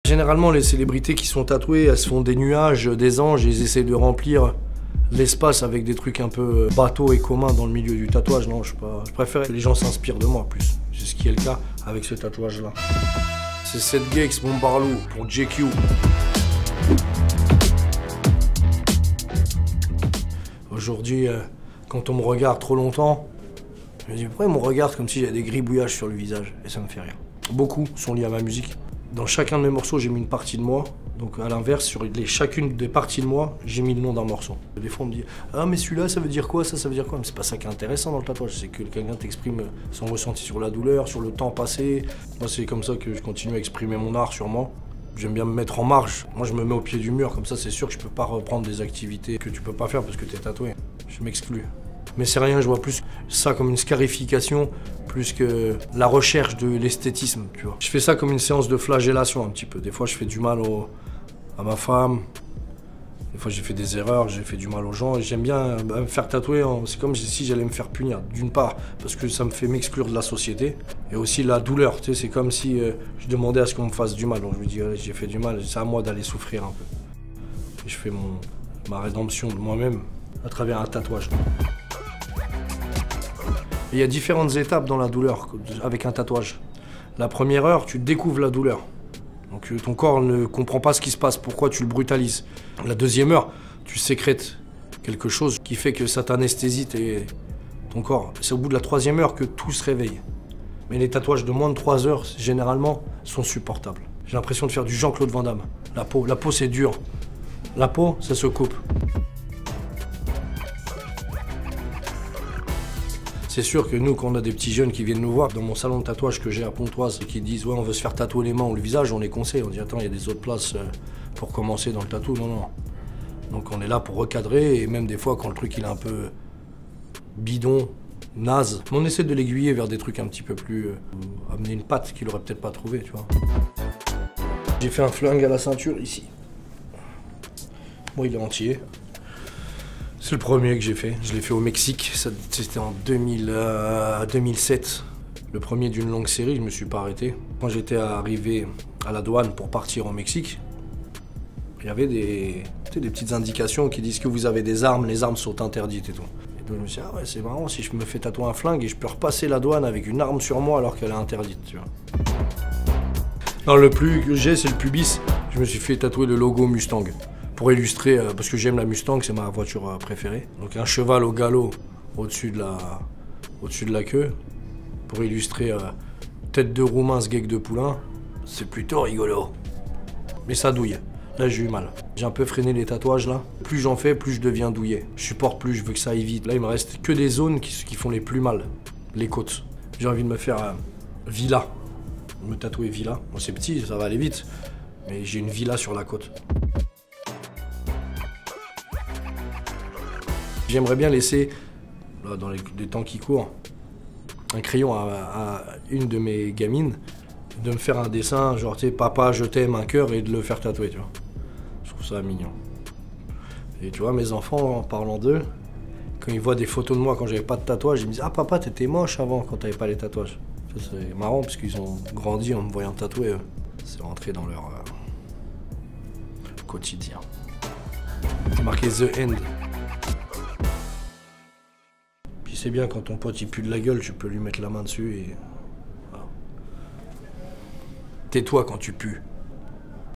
Généralement, les célébrités qui sont tatouées, elles se font des nuages, des anges, et ils essaient de remplir l'espace avec des trucs un peu bateaux et communs dans le milieu du tatouage. Non, je préfère que les gens s'inspirent de moi plus. C'est ce qui est le cas avec ce tatouage-là. C'est Seth Gex, mon Barlow, pour JQ. Aujourd'hui, quand on me regarde trop longtemps, je me dis pourquoi on me regarde comme si j'avais des gribouillages sur le visage, et ça me fait rire. Beaucoup sont liés à ma musique. Dans chacun de mes morceaux, j'ai mis une partie de moi. Donc à l'inverse, sur chacune des parties de moi, j'ai mis le nom d'un morceau. Des fois, on me dit « Ah mais celui-là, ça veut dire quoi? Ça veut dire quoi ?» Mais c'est pas ça qui est intéressant dans le tatouage, c'est que quelqu'un t'exprime son ressenti sur la douleur, sur le temps passé. Moi, c'est comme ça que je continue à exprimer mon art sur moi. J'aime bien me mettre en marge. Moi, je me mets au pied du mur, comme ça, c'est sûr que je peux pas reprendre des activités que tu peux pas faire parce que t'es tatoué. Je m'exclus. Mais c'est rien, je vois plus ça comme une scarification, plus que la recherche de l'esthétisme, tu vois. Je fais ça comme une séance de flagellation un petit peu. Des fois, je fais du mal à ma femme. Des fois, j'ai fait des erreurs, j'ai fait du mal aux gens. Et j'aime bien me faire tatouer. C'est comme si j'allais me faire punir. D'une part, parce que ça me fait m'exclure de la société. Et aussi la douleur, tu sais. C'est comme si je demandais à ce qu'on me fasse du mal. Donc je me dis, allez, j'ai fait du mal, c'est à moi d'aller souffrir un peu. Et je fais ma rédemption de moi-même à travers un tatouage. Il y a différentes étapes dans la douleur avec un tatouage. La première heure, tu découvres la douleur. Donc ton corps ne comprend pas ce qui se passe, pourquoi tu le brutalises. La deuxième heure, tu sécrètes quelque chose qui fait que ça t'anesthésie ton corps. C'est au bout de la troisième heure que tout se réveille. Mais les tatouages de moins de 3 heures, généralement, sont supportables. J'ai l'impression de faire du Jean-Claude Van Damme. La peau c'est dur. La peau, ça se coupe. C'est sûr que nous, quand on a des petits jeunes qui viennent nous voir, dans mon salon de tatouage que j'ai à Pontoise, et qui disent « Ouais, on veut se faire tatouer les mains ou le visage », on les conseille. On dit « Attends, il y a des autres places pour commencer dans le tatou. » Non, non. Donc on est là pour recadrer, et même des fois, quand le truc il est un peu bidon, naze, on essaie de l'aiguiller vers des trucs un petit peu plus... amener une patte qu'il aurait peut-être pas trouvé, tu vois. J'ai fait un flingue à la ceinture, ici. Bon, il est entier. C'est le premier que j'ai fait. Je l'ai fait au Mexique. C'était en 2007. Le premier d'une longue série, je me suis pas arrêté. Quand j'étais arrivé à la douane pour partir au Mexique, il y avait des petites indications qui disent que vous avez des armes, les armes sont interdites et tout. Et donc je me suis dit, ah ouais, c'est marrant si je me fais tatouer un flingue et je peux repasser la douane avec une arme sur moi alors qu'elle est interdite, tu vois. Non, le plus que j'ai, c'est le pubis. Je me suis fait tatouer le logo Mustang. Pour illustrer, parce que j'aime la Mustang, c'est ma voiture préférée. Donc un cheval au galop au-dessus de la queue. Pour illustrer tête de roue mince, geek de poulain. C'est plutôt rigolo. Mais ça douille. Là, j'ai eu mal. J'ai un peu freiné les tatouages là. Plus j'en fais, plus je deviens douillet. Je supporte plus, je veux que ça aille vite. Là, il me reste que des zones qui font les plus mal. Les côtes. J'ai envie de me faire villa. Me tatouer villa. Bon, c'est petit, ça va aller vite. Mais j'ai une villa sur la côte. J'aimerais bien laisser, là, dans les temps qui courent, un crayon à une de mes gamines, de me faire un dessin, genre, tu sais, papa, je t'aime, un cœur, et de le faire tatouer, tu vois. Je trouve ça mignon. Et tu vois, mes enfants, en parlant d'eux, quand ils voient des photos de moi quand j'avais pas de tatouage, ils me disent « Ah papa, t'étais moche avant quand t'avais pas les tatouages. » C'est marrant parce qu'ils ont grandi en me voyant tatouer. C'est rentré dans leur quotidien. C'est marqué « The End ». C'est bien quand ton pote il pue de la gueule, tu peux lui mettre la main dessus et... Voilà. Tais-toi quand tu pues.